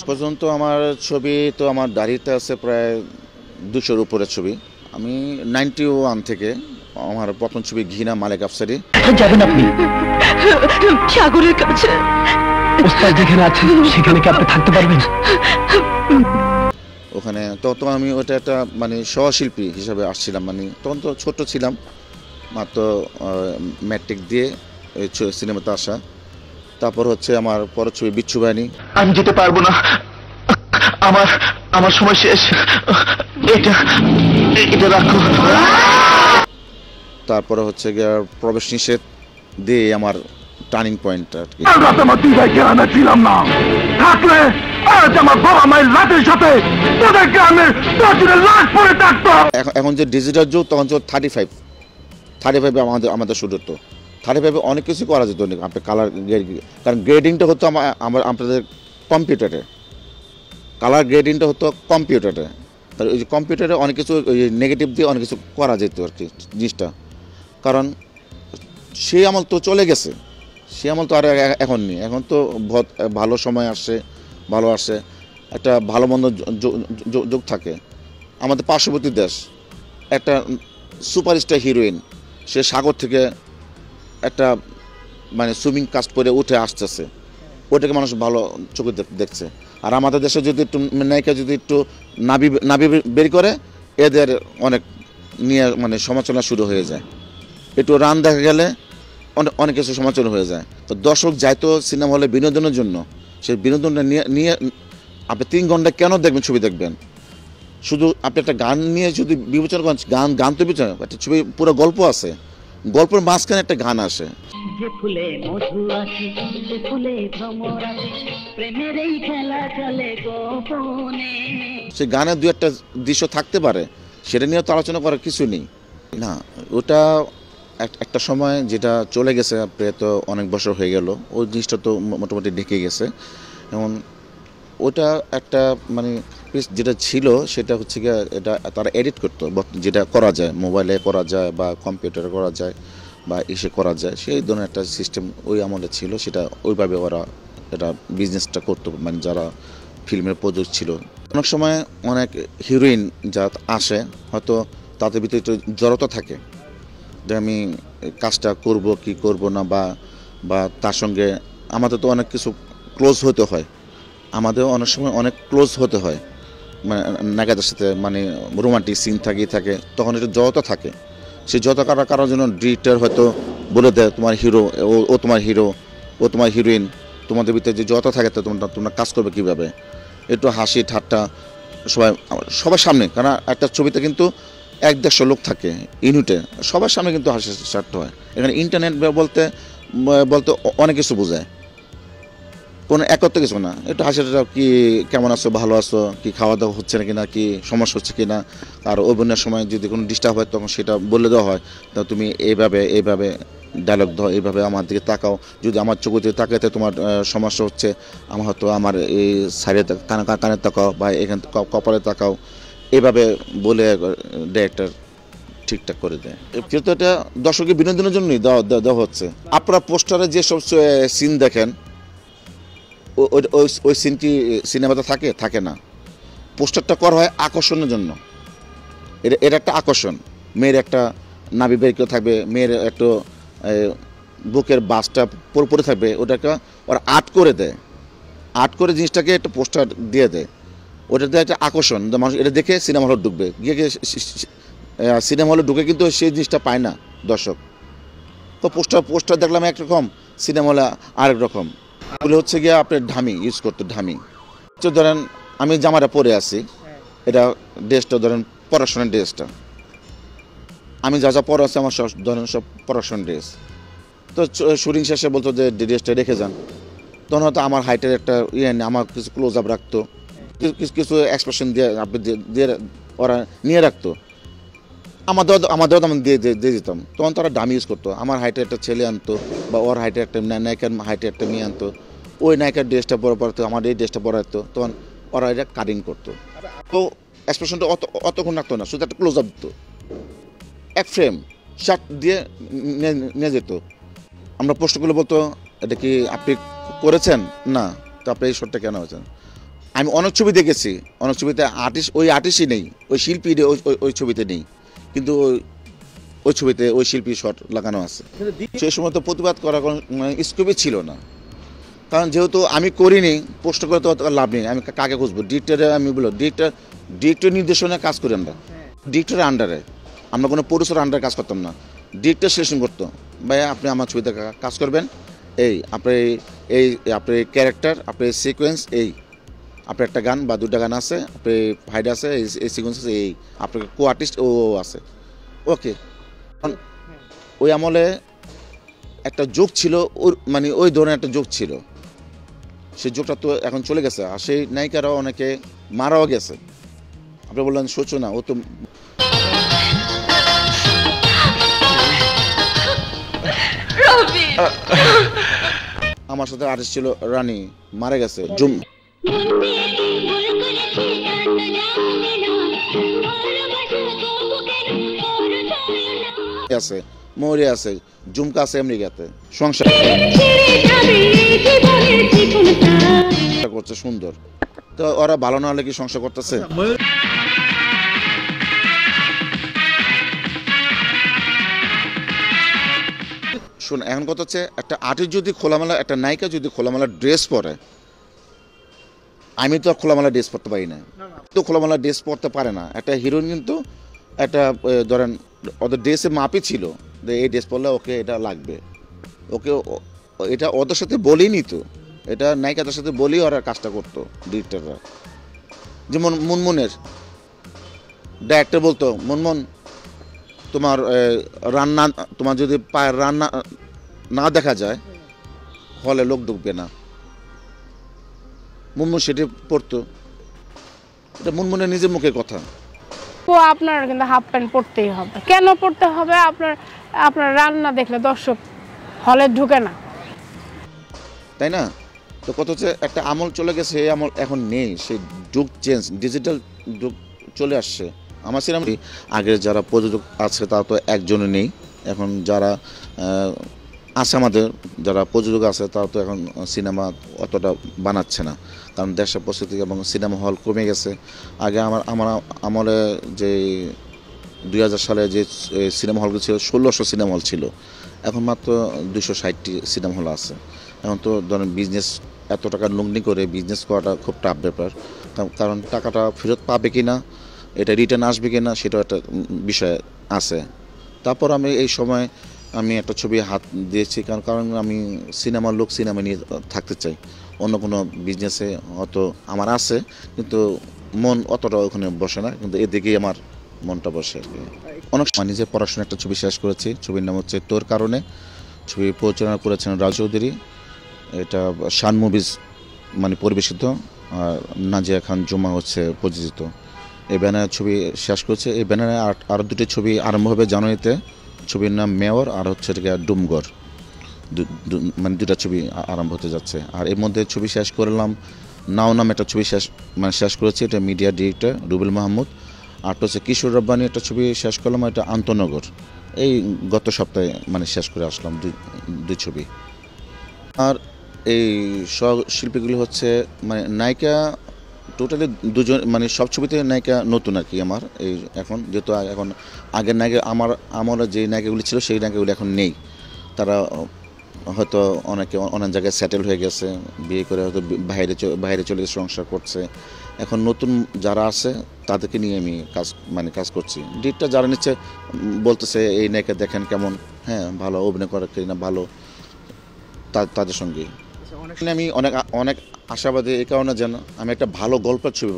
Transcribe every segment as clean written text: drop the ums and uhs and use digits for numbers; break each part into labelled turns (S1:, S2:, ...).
S1: পর্যন্ত আমার ছবি তো আমার ডায়েরিতে আছে প্রায় 200-র উপরে ছবি। আমি 91 থেকে আমার প্রথম ছবি ঘৃণা মালেক আফসারি।
S2: যাবেন আপনি
S3: সাগরের কাছে।
S2: ওস্তাদ যেখানে আছে সেখানে কি আপনি থাকতে পারবেন?
S1: ওখানে তখন আমি ওটা একটা মানে সহশিল্পী হিসাবে আসছিলাম, মানে তখন তো ছোট ছিলাম, মাত্র ম্যাট্রিক দিয়ে এই সিনেমাতে আসা। তারপর হচ্ছে আমার পরের ছবি বিচ্ছু বাহিনী।
S2: আমি যেতে পারবো না, আমার আমার সময় শেষ, এটা এটা রাখো।
S1: তারপরে হচ্ছে গিয়ে প্রবেশ নিষেধ দিয়ে আমার টার্নিং পয়েন্ট আর কি।
S2: আমার দুই ভাইকে আমি ছিলাম না, থাকলে আজ আমার বাবা মায়ের লাঠের সাথে তোদের গ্রামের তোদের লাশ পড়ে থাকতো।
S1: এখন যে ডিজিটাল যুগ, তখন যে 35 আমাদের শুট হতো। 35 অনেক কিছু করা যেত, আপনি কালার কারণ গ্রেডিংটা হতো আমার আপনাদের কম্পিউটারে, কালার গ্রেডিংটা হতো কম্পিউটারে। তার ওই যে কম্পিউটারে অনেক কিছু ওই নেগেটিভ দিয়ে অনেক কিছু করা যেত আর কি জিনিসটা। কারণ সেই আমল তো চলে গেছে, সে আমল তো আর এখন নেই। এখন তো ভালো সময় আসছে, ভালো আসছে, একটা ভালো মন্দ যোগ থাকে। আমাদের পার্শ্ববর্তী দেশ একটা সুপারস্টার হিরোইন, সে সাগর থেকে একটা মানে সুইমিং কাস্ট করে উঠে আসতেছে, ওটাকে মানুষ ভালো চোখে দেখছে। আর আমাদের দেশে যদি একটু নায়িকা যদি একটু নাবি বের করে, এদের অনেক নিয়ে মানে সমালোচনা শুরু হয়ে যায়। একটু রান দেখা গেলে অনেক কিছু সমালোচনা হয়ে যায়। তো দর্শক যায় তো সিনেমা হলে বিনোদনের জন্য, সেই বিনোদনটা নিয়ে আপনি 3 ঘন্টা কেন দেখবেন, ছবি দেখবেন? শুধু আপনি একটা গান নিয়ে যদি বিবেচনা করেন, গান তো বিবেচনা, একটা ছবি পুরো গল্প আছে, গল্পের মাঝখানে একটা গান আসে।
S4: যে ফুলে মধু আছে, যে ফুলে ভ্রমর আছে, প্রেমের এই খেলা চলে গোপনে।
S1: সেই গানের 2-একটা দৃশ্য থাকতে পারে, সেটা নিয়ে তো আলোচনা করার কিছু নেই না। ওটা একটা সময় যেটা চলে গেছে, প্রায় তো অনেক বছর হয়ে গেল, ওই জিনিসটা তো মোটামুটি ঢেকে গেছে। যেমন ওটা একটা মানে যেটা ছিল সেটা হচ্ছে গিয়ে এটা তারা এডিট করতো, যেটা করা যায় মোবাইলে করা যায় বা কম্পিউটারে করা যায় বা এসে করা যায়, সেই ধরনের একটা সিস্টেম ওই আমলে ছিল। সেটা ওইভাবে ওরা এটা বিজনেসটা করতো, মানে যারা ফিল্মের প্রযোজক ছিল। অনেক সময় অনেক হিরোইন যা আসে, হয়তো তাদের ভিতরে একটু জড়তা থাকে যে আমি কাজটা করব কি করব না, বা তার সঙ্গে আমাদের তো অনেক কিছু ক্লোজ হতে হয়, আমাদের অনেক সময় অনেক ক্লোজ হতে হয়, মানে নায়িকাদের সাথে মানে রোমান্টিক সিন থাকে, তখন একটু জড়তা থাকে। সেই জড়তা কারোর জন্য ডিরেক্টর হয়তো বলে দেয় তোমার হিরো, ও তোমার হিরো, ও তোমার হিরোইন, তোমাদের ভিতরে যে জড়তা থাকে, তো তোমরা কাজ করবে কীভাবে, একটু হাসি ঠাট্টা সবার সামনে। কারণ একটা ছবিতে কিন্তু 100-150 লোক থাকে ইউনিটে, সবার সামনে কিন্তু হাসি ঠাট্টা হয়। এখানে ইন্টারনেট বলতে অনেক কিছু বোঝায়, কোনো একত্র কিছু না। একটু হাসি ঠাট্টা, কি কেমন আছো, ভালো আছো, কি খাওয়া দাওয়া হচ্ছে না কিনা, কি সমস্যা হচ্ছে কিনা। আর অভিনয়ের সময় যদি কোনো ডিস্টার্ব হয় তখন সেটা বলে দেওয়া হয়, তো তুমি এইভাবে ডায়লগ দাও, এইভাবে আমার দিকে তাকাও, যদি আমার চোখের দিকে তাকাতে তোমার সমস্যা হচ্ছে, আমার হয়তো আমার এই সাইডে কানে তাকাও বা এখান কপালে তাকাও, এইভাবে বলে ডাইরেক্টর ঠিকঠাক করে দেয়। যেহেতু এটা দর্শকের বিনোদনের জন্যই দেওয়া হচ্ছে। আপনারা পোস্টারে যে সব সিন দেখেন, ওই সিনটি সিনেমাতে থাকে না। পোস্টারটা করা হয় আকর্ষণের জন্য, এটা একটা আকর্ষণ। মেয়ের একটা নাভি বের করে থাকবে, মেয়ের একটু বুকের বাসটা পরে থাকবে, ওটাকে ওরা আর্ট করে দেয়, আর্ট করে জিনিসটাকে একটা পোস্টার দিয়ে দেয়। ওটাতে একটা আকর্ষণ, মানুষ এটা দেখে সিনেমা হলে ঢুকবে, গিয়ে সিনেমা হলে ঢুকে কিন্তু সেই জিনিসটা পায় না দর্শক। তো পোস্টার দেখলাম একরকম, সিনেমা হলে আরেক রকম। ওগুলো হচ্ছে গিয়ে আপনার ঢামি ইউজ করতো, ঢামি। তো ধরেন আমি জামাটা পরে আছি, এটা ড্রেসটা ধরেন পড়াশোনার ড্রেসটা, আমি যা পরে আছি আমার ধরেন সব পড়াশোনার ড্রেস। তো শুটিং শেষে বলতো যে ড্রেসটা রেখে যান, তখন হয়তো আমার হাইটের একটা আমার কিছু ক্লোজ আপ রাখতো, কিছু এক্সপ্রেশন দিয়ে ওরা নিয়ে রাখতো, আমাদেরও তেমন দিয়ে দিতাম। তখন তারা ডামি ইউজ করতো, আমার হাইটের একটা ছেলে আনতো বা ওর হাইটের একটা নায়িকার হাইটের একটা মেয়ে আনতো, ওই নায়িকার ড্রেসটা পরাতো, আমার এই ড্রেসটা পরাতো, তখন ওরা এটা কাটিং করতো। তো এক্সপ্রেশনটা অতক্ষণ রাখতো না, শুধু একটা ক্লোজ আপ দিত, এক ফ্রেম শার্ট দিয়ে নিয়ে যেত। আমরা প্রশ্নগুলো বলতো এটা কি আপনি করেছেন না, তো আপনি এই শটটা কেন হয়েছেন, আমি অনেক ছবি দেখেছি, অনেক ছবিতে ওই আর্টিস্টই নেই, ওই শিল্পী ওই ছবিতে নেই, কিন্তু ওই ছবিতে ওই শিল্পী শট লাগানো আছে। সেই সময় তো প্রতিবাদ করার কোনো স্কোপই ছিল না, কারণ যেহেতু আমি করিনি, পোস্ট করে তো লাভ নেই। আমি কাকে খুঁজবো? ডিরেক্টরে আমি বলবো ডিরেক্টর নির্দেশনায় কাজ করি আমরা, ডিরেক্টরের আন্ডারে, আমরা কোনো প্রডিউসার আন্ডারে কাজ করতাম না। ডিরেক্টর সিলেকশন করতো, ভাইয়া আপনি আমার ছবিতে কাজ করবেন, আপনার আপনার ক্যারেক্টার, আপনার সিকোয়েন্স, আপনার একটা গান বা দুটা গান আছে, আপনার হাইড আছে, এই সিকোয়েন্স আছে, আপনার কো আর্টিস্ট ও আছে, ওকে। ওই আমলে একটা যোগ ছিল, মানে ওই ধরনের একটা যোগ ছিল, সেই যোগটা তো এখন চলে গেছে। আর সেই নায়িকারাও অনেকে মারাও গেছে। আপনি বললেন সূচনা, ও তো আমার সাথে আর্টিস্ট ছিল রানী, মারা গেছে। আছে মৌরি আছে, ঝুমকা আছে আমেরিকাতে, সংসার করছে সুন্দর। তো ওরা ভালো না হলে কি সংসার করতেছে? শোন, এখন কথা হচ্ছে একটা আর্টিস্ট যদি খোলামেলা, একটা নায়িকা যদি খোলামেলা ড্রেস পরে, আমি তো আর খোলামেলা ড্রেস পরতে পারি না, তো খোলামেলা ড্রেস পরতে পারে না। একটা হিরোইন কিন্তু একটা ধরেন ওদের ড্রেসের মাপই ছিল যে এই ড্রেস পরলে ওকে এটা লাগবে, ওকে এটা ওদের সাথে বলেই তো, এটা নায়িকাদের সাথে বলেই ওরা কাজটা করতো ডিরেক্টররা। যেমন মুনমুনের ডাইরেক্টর বলতো, মুনমুন তোমার রান্না, তোমার যদি পায়ের রান্না না দেখা যায় হলে লোক ঢুকবে না, মুনমুন সেটি পড়তো। এটা মুনমুনের নিজের মুখের কথা।
S5: আপনার কিন্তু হাফ প্যান্ট পরতেই হবে। কেন পরতে হবে? আপনার রান্না দেখলে দর্শক হলে ঢুকে না,
S1: তাই না? তো কত হচ্ছে একটা আমল চলে গেছে, এই আমল এখন নেই, সেই যুগ চেঞ্জ, ডিজিটাল যুগ চলে আসছে। আমার সিনেমা আগের যারা প্রযোজক আছে তা তো একজনও নেই, এখন যারা আছে আমাদের যারা প্রযোজক আছে তারা তো এখন সিনেমা অতটা বানাচ্ছে না, কারণ দেশের পরিস্থিতি এবং সিনেমা হল কমে গেছে। আগে আমার আমলে যে 2000 সালে যে সিনেমা হলগুলো ছিল 1600 সিনেমা হল ছিল, এখন মাত্র 260টি সিনেমা হল আছে। এখন তো ধরেন বিজনেস, এত টাকা লগ্নি করে বিজনেস করাটা খুব টাফ ব্যাপার, কারণ টাকাটা ফেরত পাবে কি না, এটা রিটার্ন আসবে কি না, সেটাও একটা বিষয় আছে। তারপর আমি এই সময় আমি একটা ছবি হাত দিয়েছি, কারণ আমি সিনেমার লোক, সিনেমা নিয়ে থাকতে চাই, অন্য কোনো বিজনেসে অত আমার আছে, কিন্তু মন অতটা ওখানে বসে না, কিন্তু এদিকেই আমার মনটা বসে আর কি। অনেক সময় নিজে পড়াশোনা একটা ছবি শেষ করেছি, ছবির নাম হচ্ছে তোর কারণে, ছবি পরিচালনা করেছেন রাজ চৌধুরী, এটা শান মুভিজ মানে পরিবেশিত, আর নাজিয়া খান জুমা হচ্ছে প্রযোজিত। এই ব্যানারে ছবি শেষ করেছে। এই ব্যানারে আরও দুটি ছবি আরম্ভ হবে জানুয়ারিতে, ছবির নাম মেয়র আর হচ্ছে ডুমগড়, মানে দুটা ছবি আরম্ভ হতে যাচ্ছে। আর এর মধ্যে ছবি শেষ করলাম নাও নাম একটা ছবি শেষ করেছি, এটা মিডিয়া ডিরেক্টর রুবেল মাহমুদ। আর হচ্ছে কিশোর রব্বানি একটা ছবি শেষ করলাম, এটা আন্তনগর, এই গত সপ্তাহে মানে শেষ করে আসলাম দুই ছবি। আর এই শিল্পীগুলো হচ্ছে মানে নায়িকা টোটালি দুজন, মানে সব ছবিতে নায়িকা নতুন আর কি আমার এই এখন, যেহেতু এখন আগের নায়িকা আমার যে নায়িকাগুলি ছিল সেই নায়িকাগুলি এখন নেই, তারা হয়তো অনেক জায়গায় সেটেল হয়ে গেছে, বিয়ে করে হয়তো বাইরে চলে গেছে, সংসার করছে। এখন নতুন যারা আছে তাদেরকে নিয়ে আমি কাজ করছি। ডিটটা যারা নিচ্ছে বলতেছে এই নায়িকা দেখেন কেমন, হ্যাঁ ভালো অভিনয় করে কিনা ভালো, তাদের সঙ্গে আমি অনেক আশাবাদী। এই কারণে যেন আমি একটা ভালো গল্পের ছবি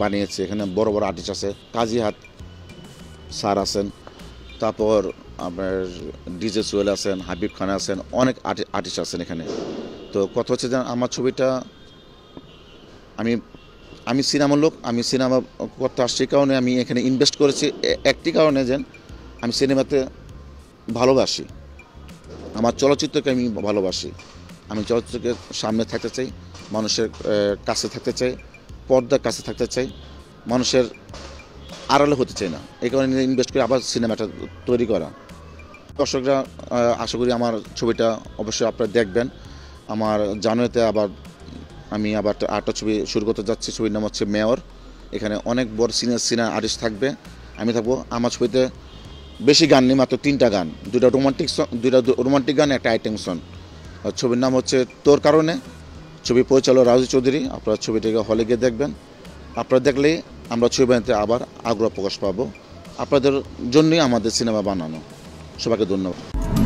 S1: বানিয়েছি। এখানে বড় বড় আর্টিস্ট আছে, কাজী হাত স্যার আছেন, তারপর আপনার ডিজে সোহেল আছেন, হাবিব খান আছেন, অনেক আর্টিস্ট আছেন এখানে। তো কথা হচ্ছে যে আমার ছবিটা আমি সিনেমার লোক, আমি সিনেমা করতে আসছি, কারণে আমি এখানে ইনভেস্ট করেছি একটি কারণে যে আমি সিনেমাতে ভালোবাসি, আমার চলচ্চিত্রকে আমি ভালোবাসি, আমি চলচ্চিত্রকে সামনে থাকতে চাই, মানুষের কাছে থাকতে চাই, পর্দার কাছে থাকতে চাই, মানুষের আড়ালে হতে চাই না। এই কারণে ইনভেস্ট করে আবার সিনেমাটা তৈরি করা। দর্শকরা আশা করি আমার ছবিটা অবশ্যই আপনারা দেখবেন। আমার জানুয়ারিতে আবার আমি আবার আরেকটা ছবি শুরু করতে যাচ্ছি। ছবির নাম হচ্ছে মেয়র। এখানে অনেক বড় সিনিয়র আর্টিস্ট থাকবে, আমি থাকবো। আমার ছবিতে বেশি গান নেই, মাত্র 3টা গান, 2টা রোমান্টিক গান, একটা আইটেম সং। ছবির নাম হচ্ছে তোর কারণে। ছবি পরিচালক রাজু চৌধুরী। আপনারা ছবিটাকে হলে গিয়ে দেখবেন। আপনারা দেখলেই আমরা ছবি বানাতে আবার আগ্রহ প্রকাশ পাবো। আপনাদের জন্যই আমাদের সিনেমা বানানো। সবাইকে ধন্যবাদ।